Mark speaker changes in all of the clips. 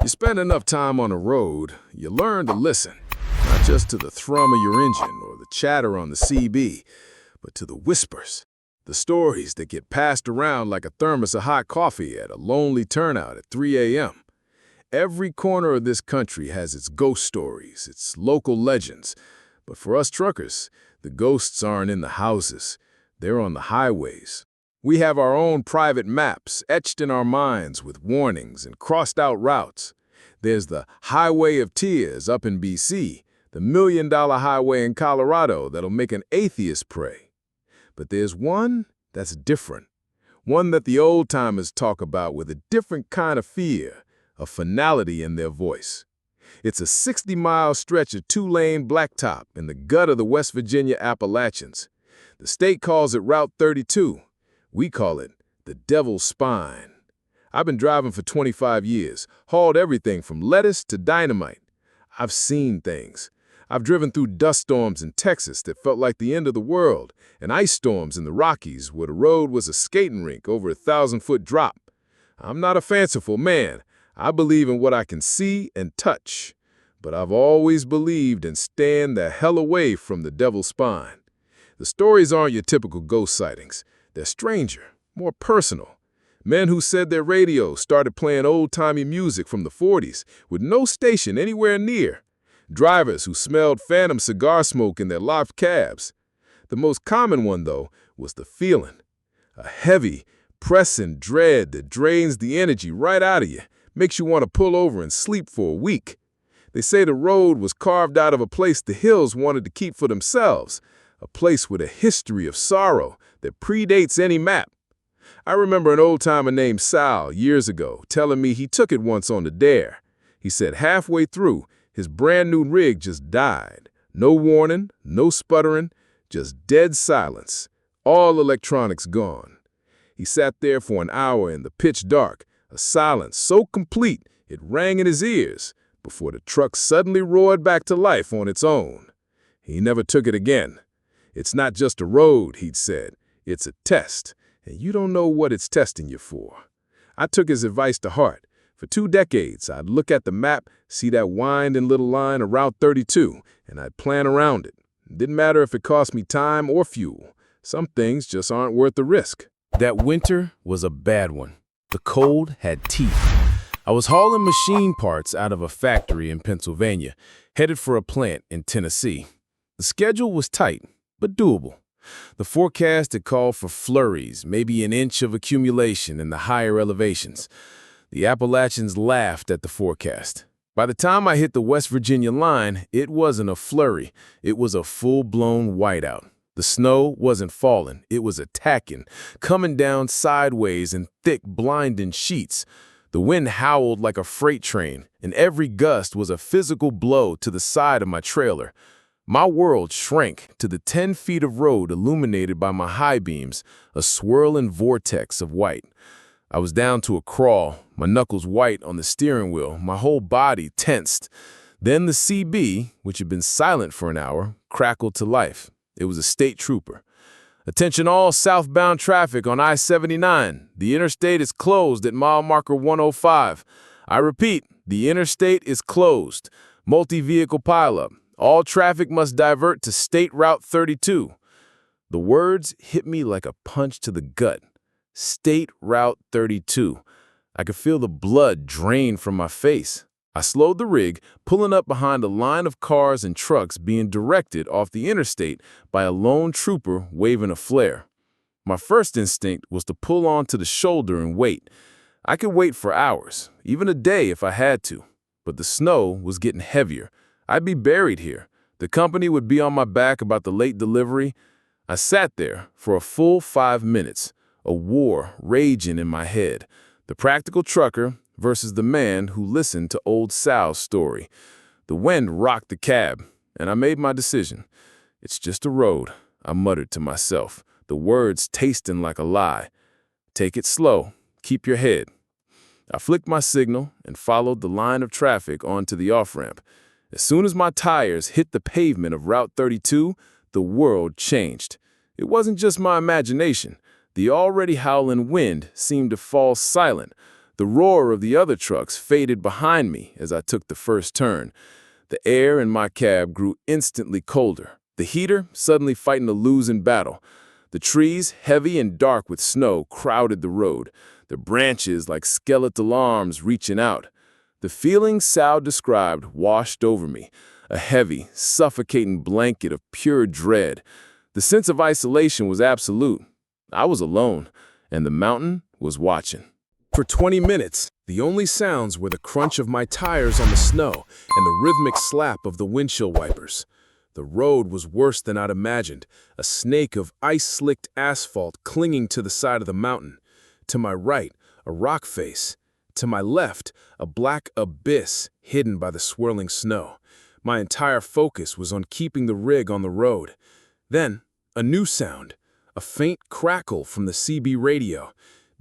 Speaker 1: You spend enough time on a road, you learn to listen, not just to the thrum of your engine or the chatter on the CB, but to the whispers, the stories that get passed around like a thermos of hot coffee at a lonely turnout at 3 a.m. Every corner of this country has its ghost stories, its local legends. But for us truckers, the ghosts aren't in the houses, they're on the highways. We have our own private maps etched in our minds with warnings and crossed-out routes. There's the Highway of Tears up in BC, the million-dollar highway in Colorado that'll make an atheist pray. But there's one that's different, one that the old-timers talk about with a different kind of fear, a finality in their voice. It's a 60-mile stretch of two-lane blacktop in the gut of the West Virginia Appalachians. The state calls it Route 32. We call it the Devil's Spine. I've been driving for 25 years, hauled everything from lettuce to dynamite. I've seen things. I've driven through dust storms in Texas that felt like the end of the world, and ice storms in the Rockies where the road was a skating rink over a 1,000-foot drop. I'm not a fanciful man. I believe in what I can see and touch. But I've always believed in staying the hell away from the Devil's Spine. The stories aren't your typical ghost sightings. They're stranger, more personal. Men who said their radios started playing old-timey music from the 40s with no station anywhere near. Drivers who smelled phantom cigar smoke in their locked cabs. The most common one, though, was the feeling. A heavy, pressing dread that drains the energy right out of you, makes you want to pull over and sleep for a week. They say the road was carved out of a place the hills wanted to keep for themselves, a place with a history of sorrow that predates any map. I remember an old-timer named Sal years ago telling me he took it once on the dare. He said halfway through, his brand-new rig just died. No warning, no sputtering, just dead silence. All electronics gone. He sat there for an hour in the pitch dark, a silence so complete it rang in his ears, before the truck suddenly roared back to life on its own. He never took it again. It's not just a road, he'd said. It's a test, and you don't know what it's testing you for. I took his advice to heart. For 2 decades, I'd look at the map, see that winding little line of Route 32, and I'd plan around it. It didn't matter if it cost me time or fuel. Some things just aren't worth the risk. That winter was a bad one. The cold had teeth. I was hauling machine parts out of a factory in Pennsylvania, headed for a plant in Tennessee. The schedule was tight, but doable. The forecast had called for flurries, maybe an inch of accumulation in the higher elevations. The Appalachians laughed at the forecast. By the time I hit the West Virginia line, it wasn't a flurry. It was a full-blown whiteout. The snow wasn't falling. It was attacking, coming down sideways in thick, blinding sheets. The wind howled like a freight train, and every gust was a physical blow to the side of my trailer. My world shrank to the 10 feet of road illuminated by my high beams, a swirling vortex of white. I was down to a crawl, my knuckles white on the steering wheel, my whole body tensed. Then the CB, which had been silent for an hour, crackled to life. It was a state trooper. "Attention all southbound traffic on I-79. The interstate is closed at mile marker 105. I repeat, the interstate is closed. Multi-vehicle pileup. All traffic must divert to State Route 32. The words hit me like a punch to the gut. State Route 32. I could feel the blood drain from my face. I slowed the rig, pulling up behind a line of cars and trucks being directed off the interstate by a lone trooper waving a flare. My first instinct was to pull onto the shoulder and wait. I could wait for hours, even a day if I had to. But the snow was getting heavier. I'd be buried here. The company would be on my back about the late delivery. I sat there for a full 5 minutes, a war raging in my head. The practical trucker versus the man who listened to old Sal's story. The wind rocked the cab, and I made my decision. "It's just a road," I muttered to myself, the words tasting like a lie. "Take it slow. Keep your head." I flicked my signal and followed the line of traffic onto the off-ramp. As soon as my tires hit the pavement of Route 32, the world changed. It wasn't just my imagination. The already howling wind seemed to fall silent. The roar of the other trucks faded behind me as I took the first turn. The air in my cab grew instantly colder, the heater suddenly fighting a losing battle. The trees, heavy and dark with snow, crowded the road, their branches like skeletal arms reaching out. The feeling Sal described washed over me, a heavy, suffocating blanket of pure dread. The sense of isolation was absolute. I was alone, and the mountain was watching. For 20 minutes, the only sounds were the crunch of my tires on the snow and the rhythmic slap of the windshield wipers. The road was worse than I'd imagined, a snake of ice-slicked asphalt clinging to the side of the mountain. To my right, a rock face. To my left, a black abyss hidden by the swirling snow. My entire focus was on keeping the rig on the road. Then, a new sound, a faint crackle from the CB radio,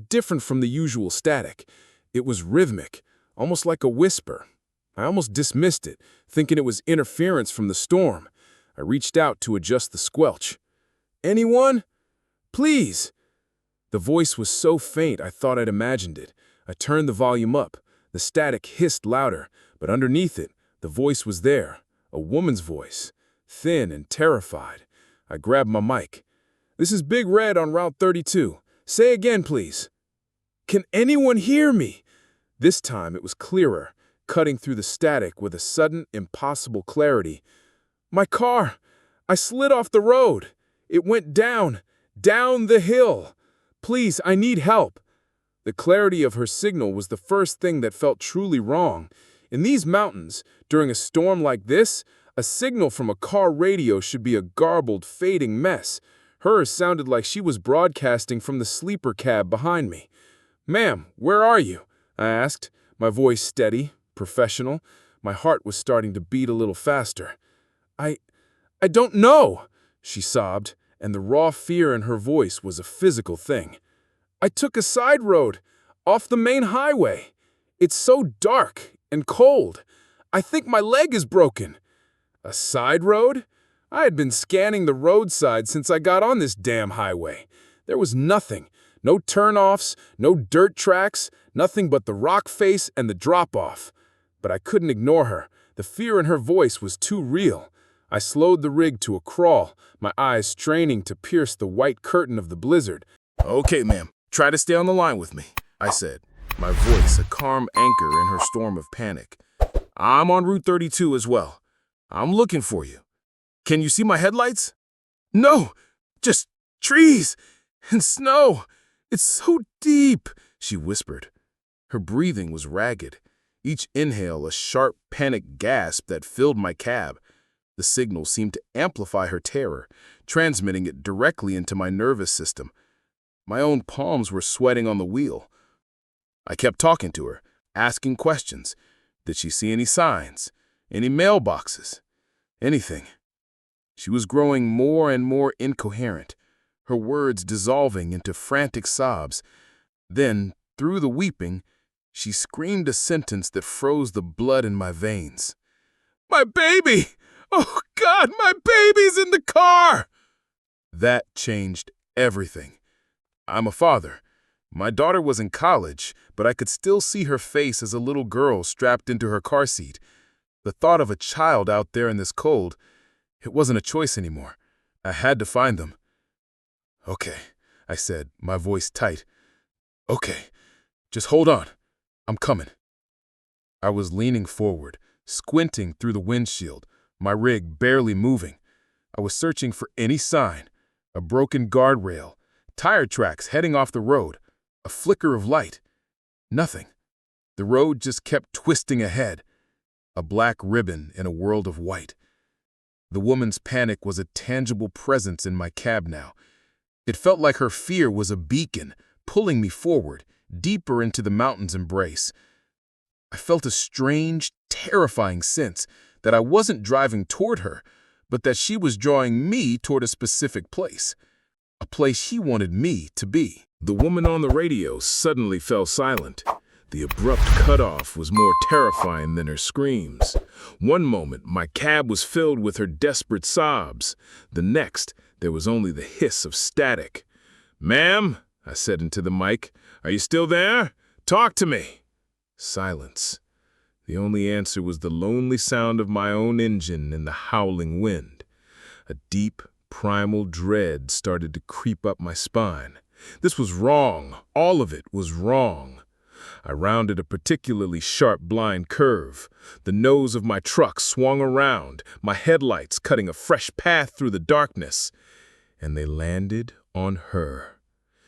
Speaker 1: different from the usual static. It was rhythmic, almost like a whisper. I almost dismissed it, thinking it was interference from the storm. I reached out to adjust the squelch. "Anyone? Please!" The voice was so faint I thought I'd imagined it. I turned the volume up. The static hissed louder, but underneath it, the voice was there, a woman's voice, thin and terrified. I grabbed my mic. "This is Big Red on Route 32. Say again, please." "Can anyone hear me?" This time it was clearer, cutting through the static with a sudden, impossible clarity. "My car! I slid off the road. It went down the hill. Please, I need help." The clarity of her signal was the first thing that felt truly wrong. In these mountains, during a storm like this, a signal from a car radio should be a garbled, fading mess. Hers sounded like she was broadcasting from the sleeper cab behind me. "Ma'am, where are you?" I asked, my voice steady, professional. My heart was starting to beat a little faster. I don't know," she sobbed, and the raw fear in her voice was a physical thing. "I took a side road, off the main highway. It's so dark and cold. I think my leg is broken." A side road? I had been scanning the roadside since I got on this damn highway. There was nothing. No turnoffs, no dirt tracks, nothing but the rock face and the drop-off. But I couldn't ignore her. The fear in her voice was too real. I slowed the rig to a crawl, my eyes straining to pierce the white curtain of the blizzard. "Okay, ma'am, try to stay on the line with me," I said, my voice a calm anchor in her storm of panic. "I'm on Route 32 as well. I'm looking for you. Can you see my headlights?" "No, just trees and snow. It's so deep," she whispered. Her breathing was ragged, each inhale a sharp, panic gasp that filled my cab. The signal seemed to amplify her terror, transmitting it directly into my nervous system. My own palms were sweating on the wheel. I kept talking to her, asking questions. Did she see any signs? Any mailboxes? Anything? She was growing more and more incoherent, her words dissolving into frantic sobs. Then, through the weeping, she screamed a sentence that froze the blood in my veins. "My baby! Oh, God, my baby's in the car!" That changed everything. I'm a father. My daughter was in college, but I could still see her face as a little girl strapped into her car seat. The thought of a child out there in this cold, it wasn't a choice anymore. I had to find them. "Okay," I said, my voice tight. "Okay, just hold on. I'm coming." I was leaning forward, squinting through the windshield, my rig barely moving. I was searching for any sign, a broken guardrail, tire tracks heading off the road, a flicker of light. Nothing. The road just kept twisting ahead, a black ribbon in a world of white. The woman's panic was a tangible presence in my cab now. It felt like her fear was a beacon, pulling me forward, deeper into the mountain's embrace. I felt a strange, terrifying sense that I wasn't driving toward her, but that she was drawing me toward a specific place, a place she wanted me to be. The woman on the radio suddenly fell silent. The abrupt cutoff was more terrifying than her screams. One moment, my cab was filled with her desperate sobs. The next, there was only the hiss of static. "Ma'am," I said into the mic, "are you still there? Talk to me." Silence. The only answer was the lonely sound of my own engine in the howling wind. A deep, primal dread started to creep up my spine. This was wrong. All of it was wrong. I rounded a particularly sharp blind curve. The nose of my truck swung around, my headlights cutting a fresh path through the darkness. And they landed on her.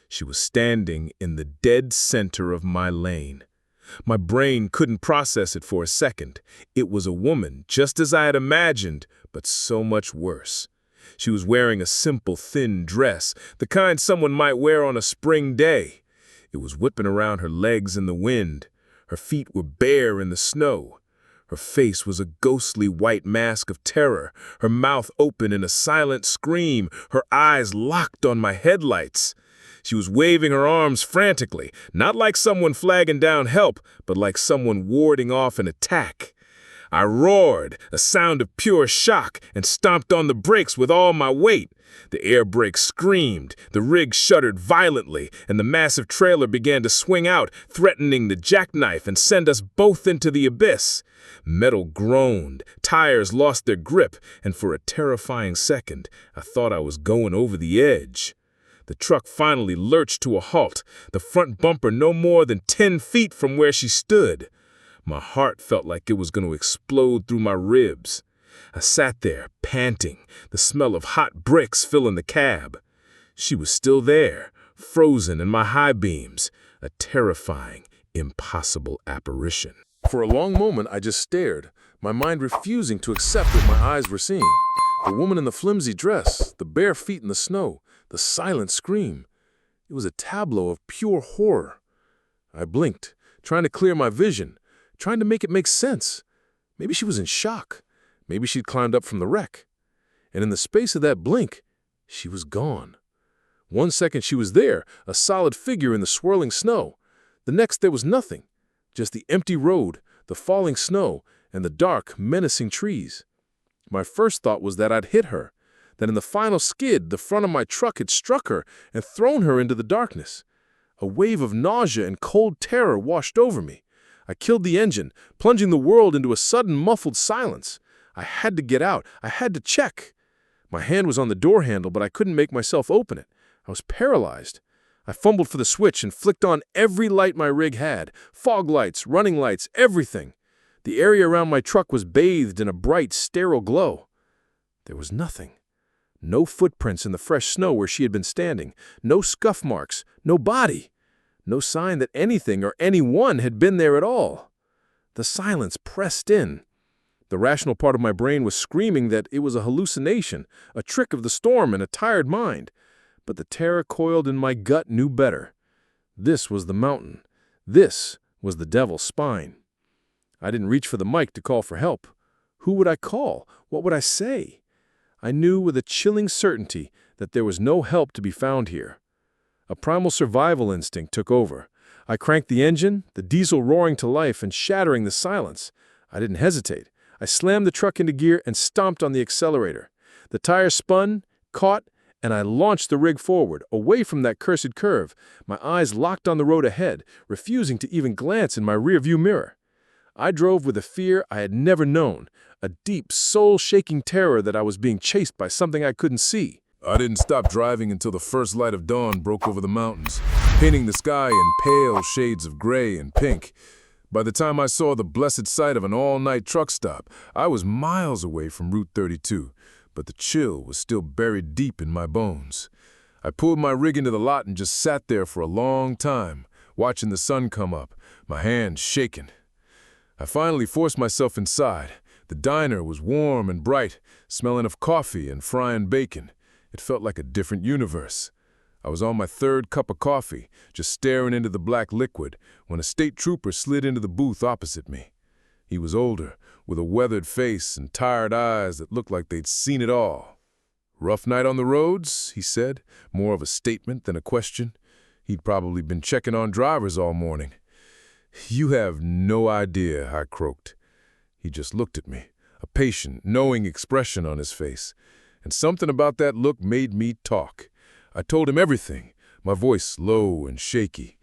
Speaker 1: She was standing in the dead center of my lane. My brain couldn't process it for a second. It was a woman, just as I had imagined, but so much worse. She was wearing a simple, thin dress, the kind someone might wear on a spring day. It was whipping around her legs in the wind. Her feet were bare in the snow. Her face was a ghostly white mask of terror, her mouth open in a silent scream, her eyes locked on my headlights. She was waving her arms frantically, not like someone flagging down help, but like someone warding off an attack. I roared, a sound of pure shock, and stomped on the brakes with all my weight. The air brake screamed, the rig shuddered violently, and the massive trailer began to swing out, threatening to jackknife and send us both into the abyss. Metal groaned, tires lost their grip, and for a terrifying second, I thought I was going over the edge. The truck finally lurched to a halt, the front bumper no more than 10 feet from where she stood. My heart felt like it was going to explode through my ribs. I sat there, panting, the smell of hot bricks filling the cab. She was still there, frozen in my high beams, a terrifying, impossible apparition. For a long moment, I just stared, my mind refusing to accept what my eyes were seeing. The woman in the flimsy dress, the bare feet in the snow, the silent scream. It was a tableau of pure horror. I blinked, trying to clear my vision, trying to make it make sense. Maybe she was in shock. Maybe she'd climbed up from the wreck. And in the space of that blink, she was gone. 1 second she was there, a solid figure in the swirling snow. The next there was nothing, just the empty road, the falling snow, and the dark, menacing trees. My first thought was that I'd hit her, that in the final skid, the front of my truck had struck her and thrown her into the darkness. A wave of nausea and cold terror washed over me. I killed the engine, plunging the world into a sudden muffled silence. I had to get out. I had to check. My hand was on the door handle, but I couldn't make myself open it. I was paralyzed. I fumbled for the switch and flicked on every light my rig had. Fog lights, running lights, everything. The area around my truck was bathed in a bright, sterile glow. There was nothing. No footprints in the fresh snow where she had been standing. No scuff marks. No body. No sign that anything or anyone had been there at all. The silence pressed in. The rational part of my brain was screaming that it was a hallucination, a trick of the storm and a tired mind. But the terror coiled in my gut knew better. This was the mountain. This was the devil's spine. I didn't reach for the mic to call for help. Who would I call? What would I say? I knew with a chilling certainty that there was no help to be found here. A primal survival instinct took over. I cranked the engine, the diesel roaring to life and shattering the silence. I didn't hesitate. I slammed the truck into gear and stomped on the accelerator. The tires spun, caught, and I launched the rig forward, away from that cursed curve, my eyes locked on the road ahead, refusing to even glance in my rearview mirror. I drove with a fear I had never known, a deep, soul-shaking terror that I was being chased by something I couldn't see.
Speaker 2: I didn't stop driving until the first light of dawn broke over the mountains, painting the sky in pale shades of gray and pink. By the time I saw the blessed sight of an all-night truck stop, I was miles away from Route 32, but the chill was still buried deep in my bones. I pulled my rig into the lot and just sat there for a long time, watching the sun come up, my hands shaking. I finally forced myself inside. The diner was warm and bright, smelling of coffee and frying bacon. It felt like a different universe. I was on my third cup of coffee, just staring into the black liquid, when a state trooper slid into the booth opposite me. He was older, with a weathered face and tired eyes that looked like they'd seen it all. "Rough night on the roads," he said, more of a statement than a question. He'd probably been checking on drivers all morning. "You have no idea," I croaked. He just looked at me, a patient, knowing expression on his face. And something about that look made me talk. I told him everything, my voice low and shaky.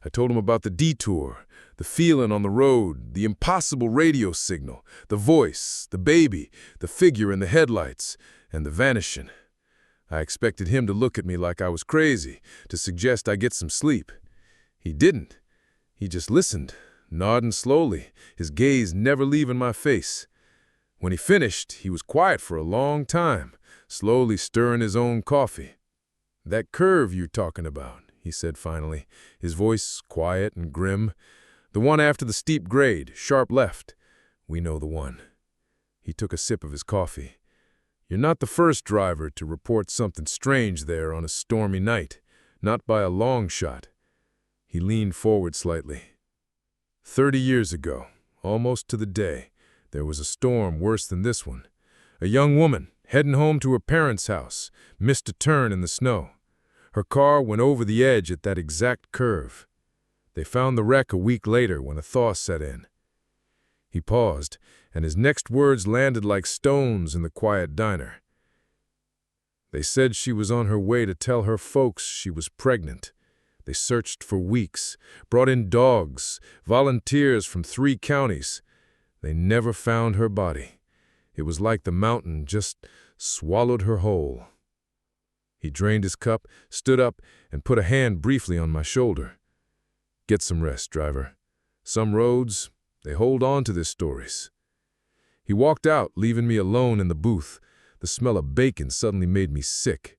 Speaker 2: I told him about the detour, The feeling on the road, the impossible radio signal, the voice, the baby, the figure in the headlights, and the vanishing. I expected him to look at me like I was crazy, to suggest I get some sleep. He didn't. He just listened, nodding slowly, his gaze never leaving my face. When he finished, he was quiet for a long time, slowly stirring his own coffee. "That curve you're talking about," he said finally, his voice quiet and grim. "The one after the steep grade, sharp left. We know the one." He took a sip of his coffee. "You're not the first driver to report something strange there on a stormy night, not by a long shot." He leaned forward slightly. 30 years ago, almost to the day, there was a storm worse than this one. A young woman, heading home to her parents' house, missed a turn in the snow. Her car went over the edge at that exact curve. They found the wreck a week later when a thaw set in. He paused, and his next words landed like stones in the quiet diner. "They said she was on her way to tell her folks she was pregnant. They searched for weeks, brought in dogs, volunteers from 3 counties. They never found her body. It was like the mountain just swallowed her whole." He drained his cup, stood up, and put a hand briefly on my shoulder. "Get some rest, driver. Some roads, they hold on to their stories." He walked out, leaving me alone in the booth. The smell of bacon suddenly made me sick.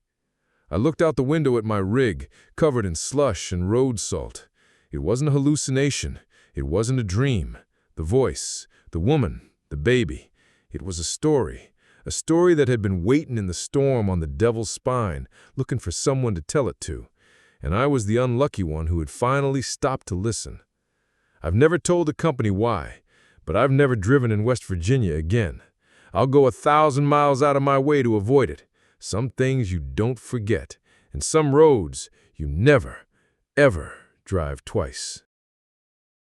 Speaker 2: I looked out the window at my rig, covered in slush and road salt. It wasn't a hallucination. It wasn't a dream. The voice, the woman, the baby. It was a story that had been waiting in the storm on the devil's spine, looking for someone to tell it to. And I was the unlucky one who had finally stopped to listen. I've never told the company why, but I've never driven in West Virginia again. I'll go 1,000 miles out of my way to avoid it. Some things you don't forget, and some roads you never, ever drive twice.